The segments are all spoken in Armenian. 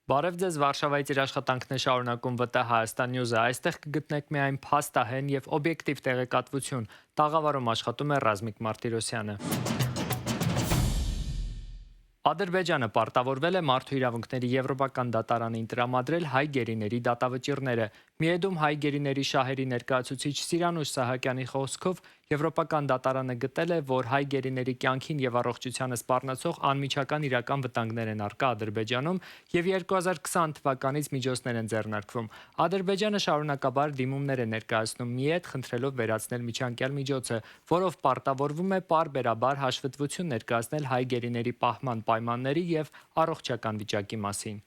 Բարև ձեզ, Վարշավայից իր աշխատանքն է շարունակում ՎՏ Հայաստան Նյուզը։ Այստեղ կգտնեք միայն փաստահեն եւ օբյեկտիվ տեղեկատվություն։ Տաղավարում աշխատում է Ռազմիկ Մարտիրոսյանը։ Ադրբեջանը պարտավորվել է Մարդու իրավունքների Եվրոպական դատարանին տրամադրել հայ գերիների դատավճիռները։ Միեդում հայ գերիների շահերի ներկայացուցիչ Սիրանուշ Սահակյանի խոսքով Եվրոպական դատարանը գտել է, որ հայ գերիների կյանքին եւ առողջությանը սպառնացող անմիջական իրական վտանգներ են առկա Ադրբեջանում եւ 2020 թվականից միջոցներ են ձեռնարկվում։ Ադրբեջանը շարունակաբար դիմումներ է ներկայացնում Միեդ, խնդրելով վերացնել միջանկյալ միջոցը, որով պարտավորվում է պարբերաբար հաշվետվություն ներկայացնել հայ գերիների պահման պայմանների եւ առողջական վիճակի մասին։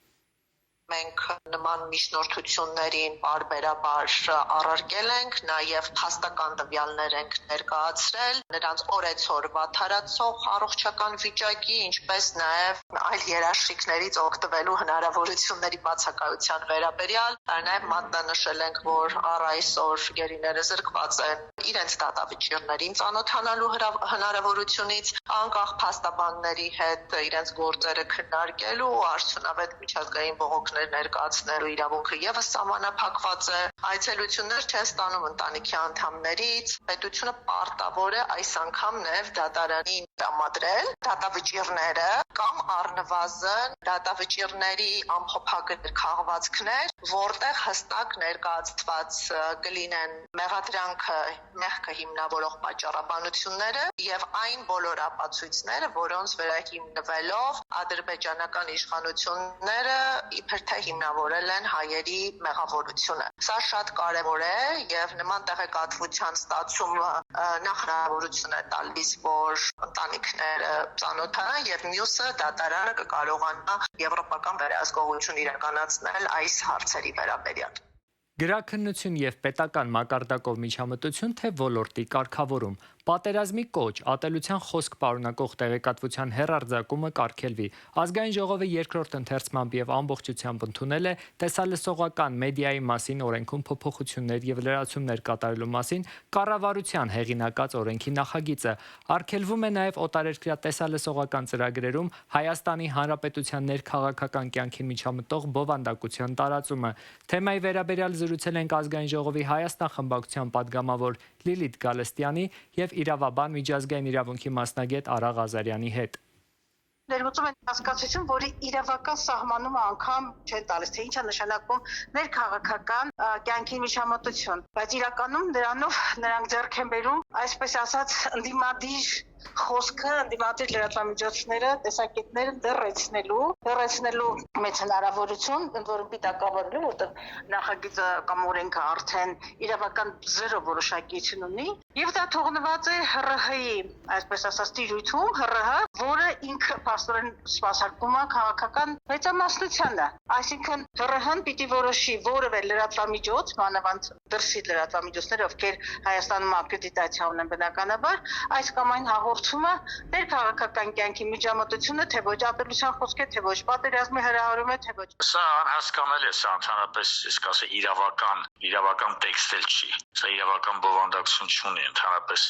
Մենք նման միջնորդություններին պարբերաբար առարկել ենք, նաև փաստական տվյալներ ենք ներկայացրել նրանց օրեցօր վատթարացող առողջական վիճակի, ինչպես նաև այլ երաշխիքներից օգտվելու հնարավորությունների բացակայության վերաբերյալ, նաև մատնանշել ենք, որ առ այսօր գերիները զրկված են իրենց դատավճիռներին ծանոթանալու հնարավորությունից, անկախ փաստաբանների հետ իրենց գործերը քննարկելու ու արդյունավետ միջազգային բողոքներ ներկայացնելու իրավունքը եւս սահմանափակված է։ Այցելություններ չեն ստանում ընտանիքի անդամներից։ Պետությունը պարտավոր է այս անգամ նաև դատարանին տրամադրել դատավճիռները կամ առնվազն դատավճիռների ամփոփագրեր քաղվածքներ, որտեղ հստակ ներկայացված կլինեն մեղադրանքը, մեղքը հիմնավորող պատճառաբանությունները եւ այն բոլոր ապացույցները, որոնց վրա հիմնվելով ադրբեջանական իշխանությունները իբր թե հիմնավորել են հայերի մեղավորությունը։ Սա շատ կարևոր է եւ նման տեղեկատվության ստացումը նախ հնարավորություն է տալիս, որ ընտանիքները ծանոթանան եւ մյուսը դատարանը կկարողանա եվրոպական վերահսկողություն իրականացնել այս հարցերի վերաբերյալ։ Գրաքննություն եւ պետական մակարդակով միջամտություն, թե ոլորտի կարգավորում։ Պատերազմի կոչ, ատելության խոսք պարունակող տեղեկատվության հեռարձակումը կարգելվի։ Ազգային ժողովը երկրորդ ընթերցմամբ եւ ամբողջությամբ ընդունել է տեսալսողական մեդիայի մասին օրենքում փոփոխություններ եւ լրացումներ կատարելու մասին կառավարության հեղինակած օրենքի նախագիծը։ Արգելվում է նաեւ օտարերկրյա տեսալսողական ծրագրերում Հայաստանի Հանրապետության ներքաղաքական կյանքին միջամտող բովանդակության տարածումը։ Թեմայի վերաբերյալ զրուցել ենք Ազգային ժողովի Հայաստան խմբակցության падգամավոր Լիլիթ Գալստյանի եւ իրավաբան միջազգային իրավունքի մասնագետ Արա Ղազարյանի հետ։ Ներմուծում են հասկացություն, որի իրավական սահմանումը անգամ չեն տալիս, թե ինչ է նշանակում ներքաղաքական կյանքի միջամտություն, բայց իրականում դրանով նրանք ձեռք են բերում, այսպես ասած, ընդդիմադիր խոսքը, ընդդիմադիր լրատվամիջոցները, տեսակետները դեռեցնելու մեծ հնարավորություն, ընդ որում պիտակավորելու, որտեղ նախագիծը կամ օրենքը արդեն իրավական զերո որոշակիություն ունի, եւ դա թողնված է ՀՌՀ-ի, այսպես ասած, տիրույթում, ՀՌՀ, որը ինքը փաստորեն սպասարկում է քաղաքական մեծամասնությանը, այսինքն ՀՌՀ-ն պիտի որոշի որևէ լրատվամիջոց, մանավանդ դրսի լրատվամիջոցները, ովքեր Հայաստանում ակրեդիտացիա ունեն բնականաբար, այս կամ այն հաղորդումը ներքաղաքական կյանքի միջամտությունը, թե ոչ ատելության խոսք է, թե ոչ պատերազմի հրահարում է, թե ոչ։ Սա անհասկանալի է, սա ընդհանրապես իսկ ասել իրավական տեքստ էլ չի։ Սա իրավական բովանդակություն չունի ընդհանրապես։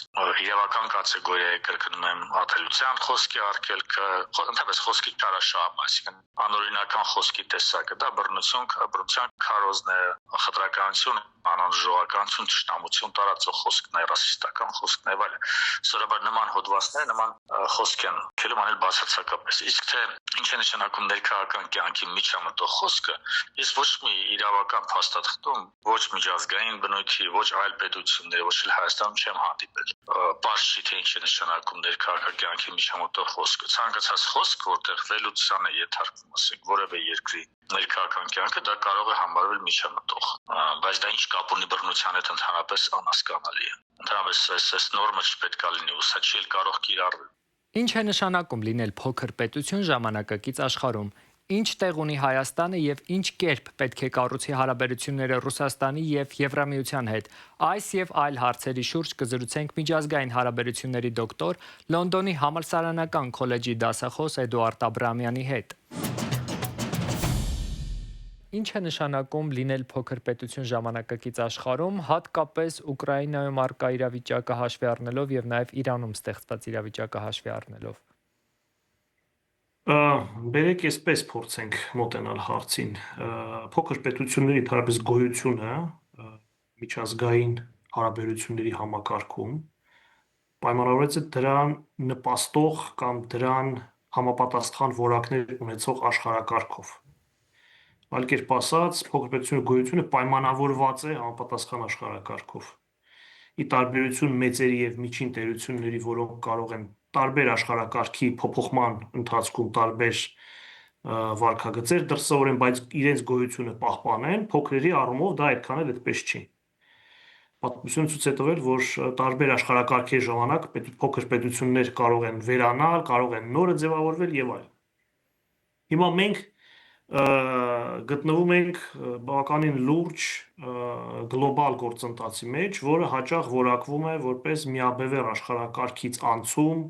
Իրավական կատեգորիա է կրկնում եմ ատելության խոսքի արգելքը, ընդհանրապես խոսքի տարաշահում, այսինքն անօրինական խոսքի տեսակը, դա բռնության քարոզն է, խտրականություն, անանժողականություն, ճշտամություն տարածող խոսքն է, ռասիստական խոսքն է, այլ սովորաբար նման հոդվածները նման խոսք են քելում անել բացարձակապես։ Իսկ թե ինչ է նշանակում ներքաղաքական կյանքի միջամտող խոսքը, ես ոչ մի իրավական փաստաթղթում, ոչ միջազգային բնույթի, ոչ այլ պետությունների, ոչ էլ Հայաստանում չեմ հանդիպել։ Պարզ չի թե ինչ է նշանակում ներքաղաքական կյանքի միջամտող խոսքը։ Ցանկացած խոսք, որտեղ վերլուծության է ենթարկվում, ասենք, որևէ երկրի ներքաղաքական կյանքը, դա կարող է համարվել միջամտող, բայց դա ինչ կապ ունի բռնության հետ, ընդհանրապես անհասկանալի է։ Ընդհանրապես այս նորմը չպետք է լինի, ու սա չի կարող կիրառվել։ Ինչ է նշանակում լինել փոքր պետություն ժամանակակից աշխարհում։ Ինչ տեղ ունի Հայաստանը եւ ինչ կերպ պետք է կառուցի հարաբերությունները Ռուսաստանի եւ Եվրամիության հետ։ Այս եւ այլ հարցերի շուրջ կզրուցենք միջազգային հարաբերությունների դոկտոր, Լոնդոնի համալսարանական քոլեջի դասախոս Էդուարդ Աբրամյանի հետ։ Ինչ է նշանակում լինել փոքր պետություն ժամանակակից աշխարհում, հատկապես Ուկրաինայում առկա իրավիճակը հաշվի առնելով եւ նաեւ Իրանում ստեղծված իրավիճակը հաշվի առնելով։ Բերեք այսպես փորձենք մոտենալ հարցին։ Փոքր պետությունների թարաբես գոյությունը միջազգային հարաբերությունների համակարգում պայմանավորված է դրան նպաստող կամ դրան համապատասխան որակներ ունեցող աշխարհակարգով։ Այլ կերպ ասած, փոքր պետությունների գոյությունը պայմանավորված է համապատասխան աշխարհակարգով։ Ի տարբերություն մեծերի եւ միջին տերությունների, որոնք կարող են տարբեր աշխարհակարգի փոփոխման ընթացքում տարբեր վարքագծեր դրսևորեն, բայց իրենց գոյությունը պահպանեն, փոքրերի առումով դա այդքան էլ այդպես չի։ Պատմությունը ցույց է տվել, որ տարբեր աշխարհակարգերի ժամանակ փոքր պետություններ կարող են վերանալ, կարող են նորը ձևավորվել եւ այլն։ Հիմա մենք գտնվում ենք բավականին լուրջ գլոբալ գործընթացի մեջ, որը հաճախ որակվում է որպես միաբևեռ աշխարհակարգից անցում,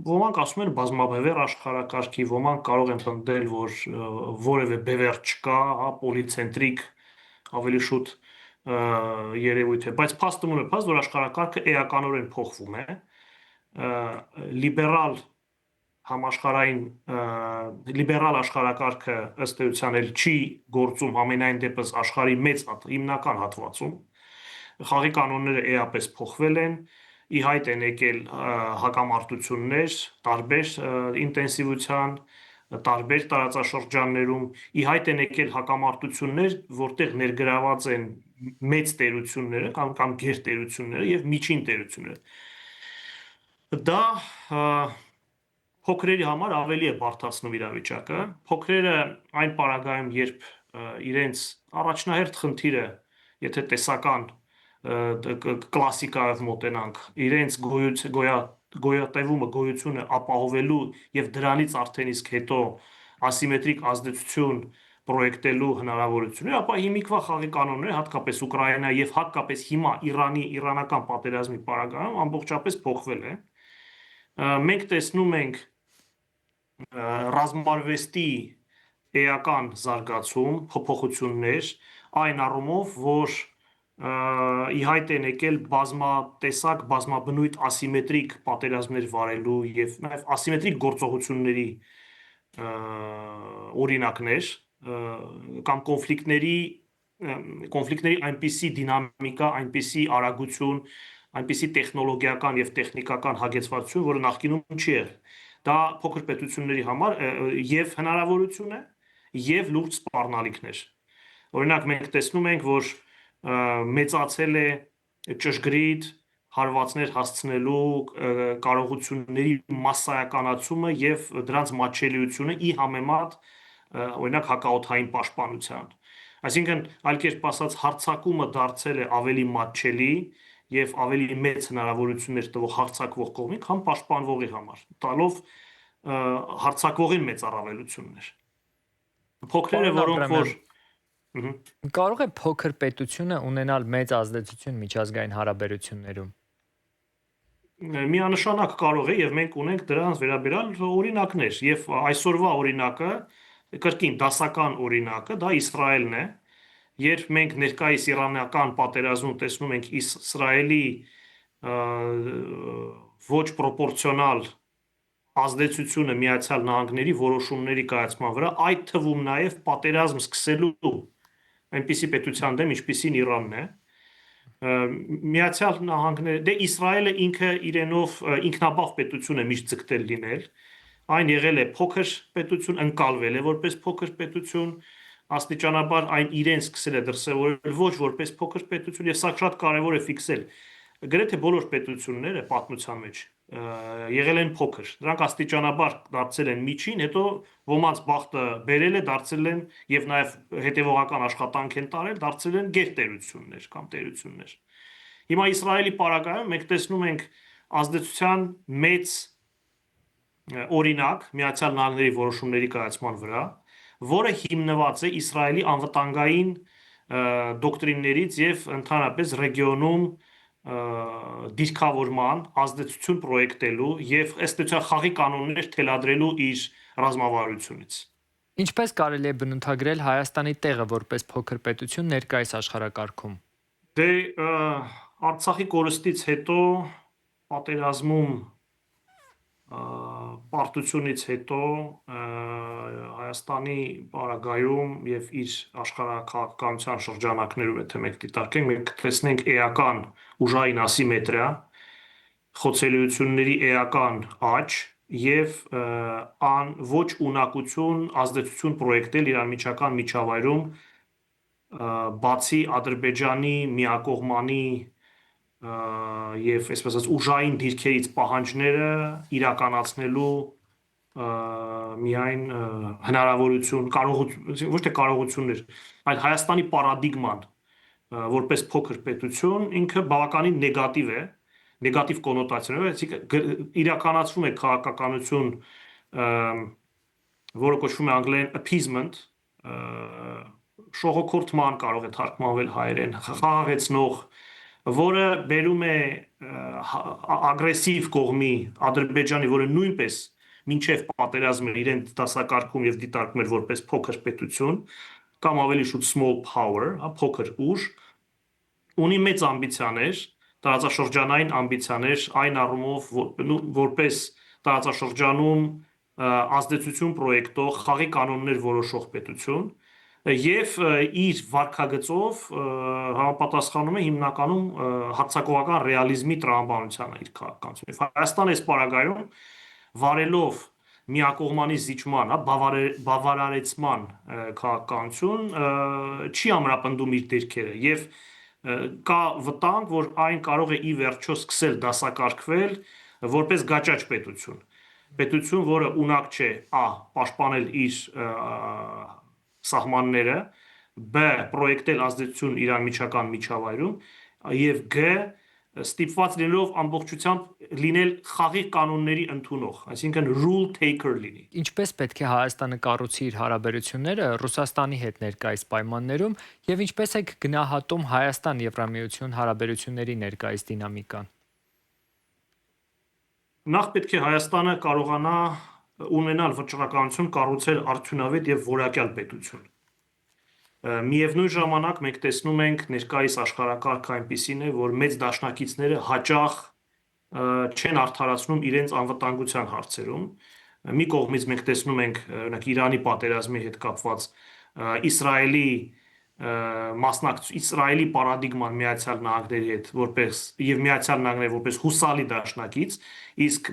ոմանք ասում են բազմաբևեռ աշխարհակարգի, ոմանք կարող են պնդել, որ որևէ բևեռ չկա, հա, պոլիցենտրիկ ավելի շուտ երևույթ է, բայց փաստը մնում է փաստ, որ աշխարհակարգը էականորեն փոխվում է, համաշխարհային լիբերալ աշխարհակարգը ըստ էության էլ չի գործում համենայն դեպս աշխարհի մեծ հիմնական հատվածում, խաղի կանոնները էապես փոխվել են, ի հայտ են եկել հակամարտություններ, տարբեր ինտենսիվության, տարբեր տարածաշրջաններում, ի հայտ են եկել հակամարտություններ, որտեղ ներգրաված են մեծ տերությունները կամ գերտերությունները եւ միջին տերությունները։ Դա փոքրերի համար ավելի է բարդացնում իրավիճակը։ Փոքրերը այն պարագայում, երբ իրենց առաջնահերթ խնդիրը, եթե տեսական կլասիկայով մոտենանք, իրենց գոյատևումը, գոյությունը ապահովելու եւ դրանից արդեն իսկ հետո ասիմետրիկ ազդեցություն պրոյեկտելու հնարավորություններ, ապա հիմիկվա խաղի կանոնները, հատկապես Ուկրաինայի եւ հատկապես հիմա իրանական պատերազմի պարագայում ամբողջապես փոխվել է։ Մենք տեսնում ենք ռազմարվեստի էական զարգացում, փոփոխություններ, այն առումով, որ ի հայտ են եկել բազմատեսակ, բազմաբնույթ ասիմետրիկ պատերազմներ վարելու եւ նաեւ ասիմետրիկ գործողությունների օրինակներ կամ կոնֆլիկտների այնպիսի դինամիկա, այնպիսի արագություն, այնպիսի տեխնոլոգիական եւ տեխնիկական հագեցվածություն, որը նախկինում չի եղել։ Դա փոքր պետությունների համար եւ հնարավորություն է, եւ լուրջ սպառնալիքներ։ Օրինակ մենք տեսնում ենք, որ մեծացել է ճշգրիտ հարվածներ հասցնելու կարողությունների մասսայականացումը եւ դրանց մատչելիությունը ի համեմատ օրինակ հակաօդային պաշտպանության։ Այսինքն, այլ կերպ ասած, հարձակումը դարձել է ավելի մատչելի եւ ավելի մեծ հնարավորություններ տվող հարձակվող կողմին, քան պաշտպանվողի համար, տալով հարձակվողին մեծ առավելություններ։ Փոքրերը, որոնք որ Կարող է փոքր պետությունը ունենալ մեծ ազդեցություն միջազգային հարաբերություններում։ Միանշանակ կարող է եւ մենք ունենք դրանց վերաբերյալ օրինակներ եւ այսօրվա օրինակը կրկին դասական օրինակը դա Իսրայելն է, երբ մենք ներկայիս իրանական պատերազմում տեսնում ենք Իսրայելի ոչ պրոպորցիոնալ ազդեցությունը Միացյալ Նահանգների որոշումների կայացման վրա, այդ թվում նաեւ պատերազմ սկսելու այնպիսի պետության դեմ, ինչպիսին Իրանն է, Միացյալ Նահանգները, դե Իսրայելը ինքը իրենով ինքնաբավ պետություն է միշտ ձգտել լինել, այն եղել է փոքր պետություն, ընկալվել է որպես փոքր պետություն, աստիճանաբար այն իրեն սկսել է դրսևորել ոչ որպես փոքր պետություն, եւ սա շատ կարեւոր է ֆիքսել։ Գրեթե բոլոր պետությունները պատմության մեջ եղել են փոքր, դրանք աստիճանաբար դարձել են միջին, հետո ոմանց բախտը բերել է, դարձել են եւ նաեւ հետեւողական աշխատանք են տարել, դարձել են գերտերություններ կամ տերություններ։ Հիմա Իսրայելի պարագայում մենք տեսնում ենք ազդեցության մեծ օրինակ Միացյալ Նահանգների որոշումների կայացման վրա, որը հիմնված է Իսրայելի անվտանգային դոկտրիններից եւ ընդհանրապես ռեգիոնում դիրքավորման, ազդեցություն պրոյեկտելու եւ ըստ էության խաղի կանոններ թելադրելու իր ռազմավարությունից։ Ինչպես կարելի է բնութագրել Հայաստանի տեղը որպես փոքր պետություն ներկայիս աշխարհակարգում։ Դե Արցախի կորստից հետո պատերազմում պարտությունից հետո Հայաստանի պարագայում եւ իր աշխարհաքաղաքականության շրջանակներում, եթե մենք դիտարկենք, մենք կտեսնենք էական ուժային ասիմետրիա, խոցելիությունների էական աճ եւ ոչ ունակություն ազդեցություն պրոյեկտել իր անմիջական միջավայրում բացի Ադրբեջանի միակողմանի եւ այսպես ասած ուժային դիրքերից պահանջները իրականացնելու միայն հնարավորություն, կարողություն, ոչ թե կարողություններ, այլ Հայաստանի պարադիգման որպես փոքր պետություն ինքը բավականին նեգատիվ է, նեգատիվ կոնոտացիաներով, այսինքն իրականացվում է քաղաքականություն, որը կոչվում է անգլերեն appeasement, շողոքորթման կարող է թարգմանվել հայերեն, խաղաղեցնող, որը բերում է ագրեսիվ կողմի Ադրբեջանի, որը նույնպես մինչև պատերազմը իրեն դասակարգում եւ դիտարկում էր որպես փոքր պետություն, կամ ավելի շուտ small power, փոքր ուժ, ունի մեծ ամբիցիաներ, տարածաշրջանային ամբիցիաներ, այն առումով, որպես տարածաշրջանում ազդեցություն պրոյեկտող, խաղի կանոններ որոշող պետություն, եւ իր վարքագծով համապատասխանում է հիմնականում հարձակողական ռեալիզմի տրամաբանությանը իր քաղաքականությունով։ Հայաստանը այս պարագայում վարելով միակողմանի զիջման, բավարարեցման քաղաքականություն չի ամրապնդում իր դիրքերը եւ կա վտանգ, որ այն կարող է ի վերջո սկսել դասակարգվել որպես գաճաճ պետություն, որը ունակ չէ պաշտպանել իր սահմանները, բ պրոյեկտել ազդեցություն իր անմիջական միջավայրում եւ գ ստիպված լինելով ամբողջությամբ լինել խաղի կանոնների ընդունող, այսինքն rule taker լինի։ Ինչպես պետք է Հայաստանը կառուցի իր հարաբերությունները Ռուսաստանի հետ ներկայիս պայմաններում եւ ինչպես եք գնահատում Հայաստան-Եվրամիություն հարաբերությունների ներկայիս դինամիկան։ Նախ պետք է Հայաստանը կարողանա ունենալ վճռականություն կառուցել արդյունավետ եւ որակյալ պետություն։ Միևնույն ժամանակ մենք տեսնում ենք ներկայիս աշխարհակարգը այնպիսին է, որ մեծ դաշնակիցները հաճախ չեն արդարացնում իրենց անվտանգության հարցերում։ Մի կողմից մենք տեսնում ենք օրինակ Իրանի պատերազմի հետ կապված Իսրայելի Իսրայելի պարադիգման Միացյալ Նահանգների հետ որպես եւ Միացյալ Նահանգները որպես հուսալի դաշնակից, իսկ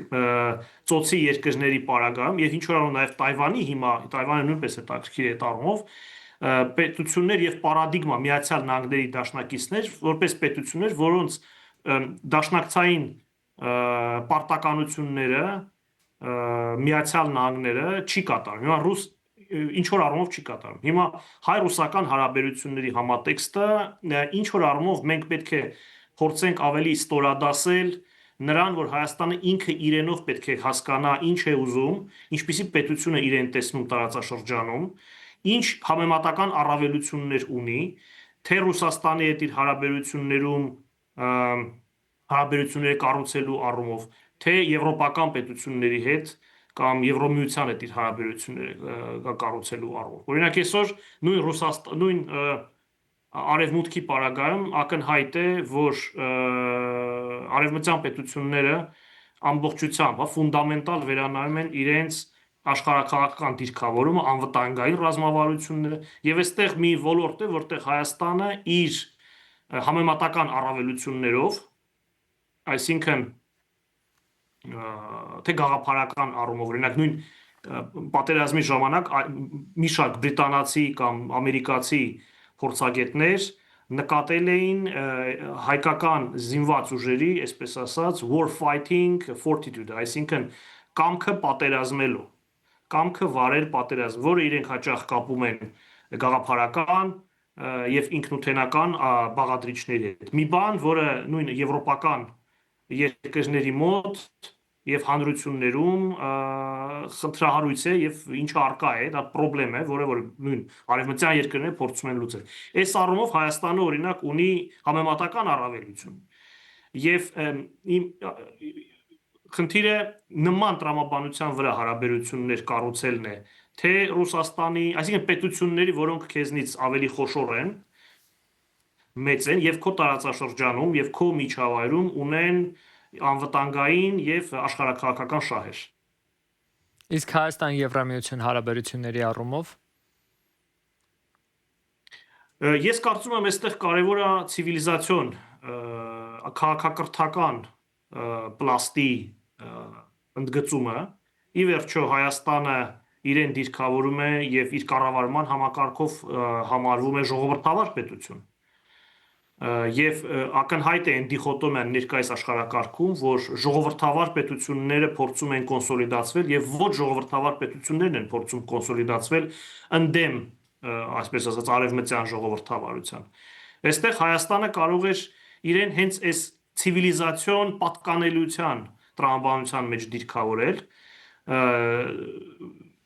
ծոցի երկրների պարագայում եւ ինչ որ առումով նաեւ Թայվանի հիմա Թայվանը նույնպես է տակրի հետ առումով պետություններ եւ պարադիգմա Միացյալ Նահանգների դաշնակիցներ որպես պետություններ, որոնց դաշնակցային պարտականությունները Միացյալ Նահանգները չի կատարում։ Հիմա ռուս ինչ որ առումով չի կատարում։ Հիմա հայ-ռուսական հարաբերությունների համատեքստը ինչ որ առումով մենք պետք է փորձենք ավելի ստորադասել նրան, որ Հայաստանը ինքը իրենով պետք է հասկանա ինչ է ուզում, ինչպիսի պետություն է իրեն տեսնում տարածաշրջանում, ինչ համեմատական առավելություններ ունի, թե Ռուսաստանի հետ իր հարաբերությունները կառուցելու առումով, թե եվրոպական պետությունների հետ կամ Եվրոմիության հետ իր հարաբերությունները կառուցելու առումով։ Օրինակ այսօր նույն արևմուտքի պարագայում ակնհայտ է, որ արևմտյան պետությունները ամբողջությամբ ֆունդամենտալ վերանայում են իրենց աշխարհաքաղաքական դիրքավորումը, անվտանգային ռազմավարությունները եւ այստեղ մի ոլորտ է, որտեղ Հայաստանը իր համեմատական առավելություններով, այսինքն թե գաղափարական առումով, օրինակ նույն պատերազմի ժամանակ մի շարք բրիտանացի կամ ամերիկացի փորձագետներ նկատել էին հայկական զինված ուժերի, այսպես ասած, war fighting fortitude, այսինքն կամքը պատերազմելու, կամքը վարել պատերազմ, որը իրենք հաճախ կապում են գաղափարական եւ ինքնութենական բաղադրիչների հետ։ Մի բան, որը նույն եվրոպական երկրների մոտ եւ հանրություններում խնդրահարույց է եւ ինչը արկա է, դա խնդրեմ է, որը նույն արևմտյան երկրները փորձում են լուծել։ Այս առումով Հայաստանը օրինակ ունի համեմատական առավելություն։ Եվ խնդիրը նման տրամաբանության վրա հարաբերություններ կառուցելն է, թե Ռուսաստանի, այսինքն պետությունների, որոնք քեզնից ավելի խոշոր են, մեծ են եւ քո տարածաշրջանում եւ քո միջավայրում ունեն անվտանգային եւ աշխարհաքաղաքական շահեր։ Իսկ Հայաստան-Եվրամիություն հարաբերությունների առումով Ես կարծում եմ, այստեղ կարևոր է ցիվիլիզացիոն, քաղաքակրթական պլաստի ընդգծումը։ Ի վերջո Հայաստանը իրեն դիրքավորում է եւ իր կառավարման համակարգով համարվում է ժողովրդավար պետություն։ Եվ ակնհայտ է այն դիխոտոմիան ներկայիս աշխարհակարգում, որ ժողովրդավար պետությունները փորձում են կոնսոլիդացվել եւ ոչ ժողովրդավար պետություններն են փորձում կոնսոլիդացվել ընդդեմ, այսպես ասած, արևմտյան ժողովրդավարության։ Այստեղ Հայաստանը կարող էր իրեն հենց այս ցիվիլիզացիոն պատկանելիության տրամաբանության մեջ դիրքավորել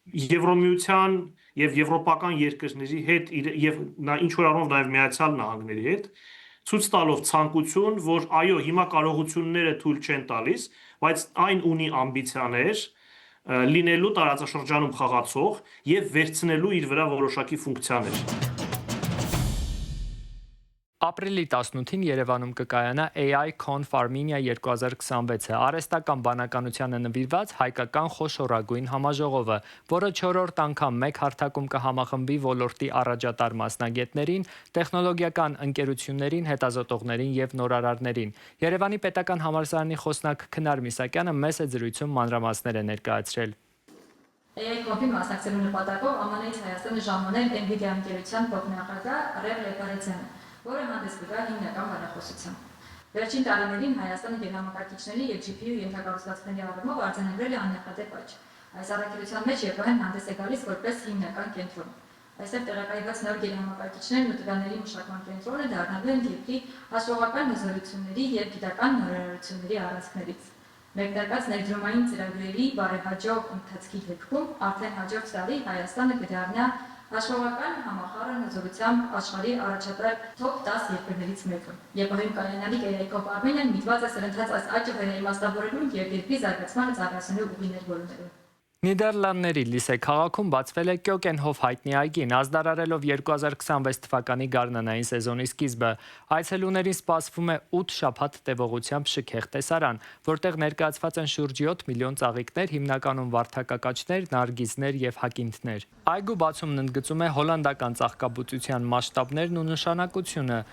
Եվրոմիության եւ եվրոպական երկրների հետ եւ ինչ որ առումով նաեւ Միացյալ Նահանգների հետ ցույց տալով ցանկություն, որ այո, հիմա կարողությունները թույլ չեն տալիս, բայց այն ունի ամբիցիաներ լինելու տարածաշրջանում խաղացող եւ վերցնելու իր վրա որոշակի ֆունկցիաներ։ Ապրիլի 18-ին Երևանում կկայանա AI Conf Armenia 2026-ը, արհեստական բանականությանը նվիրված հայկական խոշորագույն համաժողովը, որը 4-րդ անգամ մեկ հարթակում կհամախմբի ոլորտի առաջատար մասնագետներին, տեխնոլոգիական ընկերություններին, հետազոտողներին եւ նորարարներին։ Երևանի պետական համալսարանի խոսնակ Քնար Միսակյանը մեծ զրույցում մանրամասներ է ներկայացրել։ AI Conf-ի մասնակցելու նպատակով ԱՄՆ-ից Հայաստանը ժամանել NVIDIA ընկերության փոխնախագահ Ռեվ Լեպարեցյանը, որը հանդես կգա հիմնական բանախոսությամբ։ Վերջին տարիներին Հայաստանը գերհամակարգիչների եւ GPU ենթակառուցվածքների առումով արձանագրել է աննախադեպ աճ։ Այս առաքելության մեջ ԵՊՀ-ն հանդես է գալիս որպես հիմնական կենտրոն։ Այստեղ տեղակայված նոր գերհամակարգիչներն ու տվյալների մշակման կենտրոնը դառնալու են երկրի հաշվողական հզորությունների եւ գիտական նորարարությունների առանցքներից։ Մեկնարկած ներդրումային ծրագրերի բարեհաջող ընթացքի դեպքում արդեն հաջորդ տարի Հայաստանը կդառնա հաշվողական համախառն հզորությամբ աշխարհի առաջատար top 10 երկրներից մեկը։ ԵՊՀ-ին կայանալիք AI Conf Armenia-ն միտված է սրընթաց այս աճը վերաիմաստավորելու եւ երկրի զարգացմանը ծառայելու ուղիներ որոնելու։ Նիդերլանդների Լիսե քաղաքում բացվել է Կյոկենհոֆ հայտնի այգին, ազդարարելով 2026 թվականի գարնանային սեզոնի սկիզբը։ Այցելուներին սպասվում է 8 շաբաթ տևողությամբ շքեղ տեսարան, որտեղ ներկայացված են շուրջ 7 միլիոն ծաղիկներ, հիմնականում վարդակակաչներ, նարգիզներ եւ հակինթներ։ Այգու բացումն ընդգծում է հոլանդական ծաղկաբուծության մասշտաբներն ու նշանակությունը։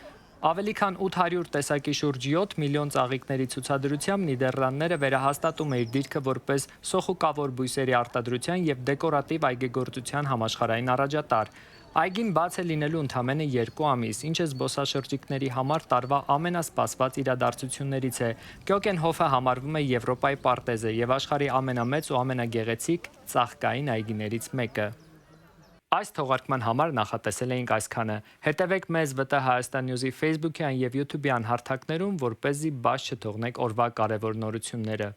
Ավելի քան 800 տեսակի շուրջ 7 միլիոն ծաղիկների ցուցադրությամբ Նիդերլանդները վերահաստատում է իր դիրքը որպես սոխուկավոր բույսերի արտադրության եւ դեկորատիվ այգեգործության համաշխարհային առաջատար։ Այգին բաց է լինելու ընդամենը 2 ամիս, ինչը զբոսաշրջիկների համար տարվա ամենասպասված իրադարձություններից է։ Կյոկենհոֆը համարվում է Եվրոպայի պարտեզը եւ աշխարհի ամենամեծ ու ամենագեղեցիկ ծաղկային այգիներից մեկը։ Այս թողարկման համար նախատեսել էինք այսքանը։ Հետևեք մեզ ՎՏ Հայաստան Նյուզի Facebook-յան եւ YouTube-յան հարթակներում, որպեսզի բաց չթողնեք օրվա կարևոր նորությունները։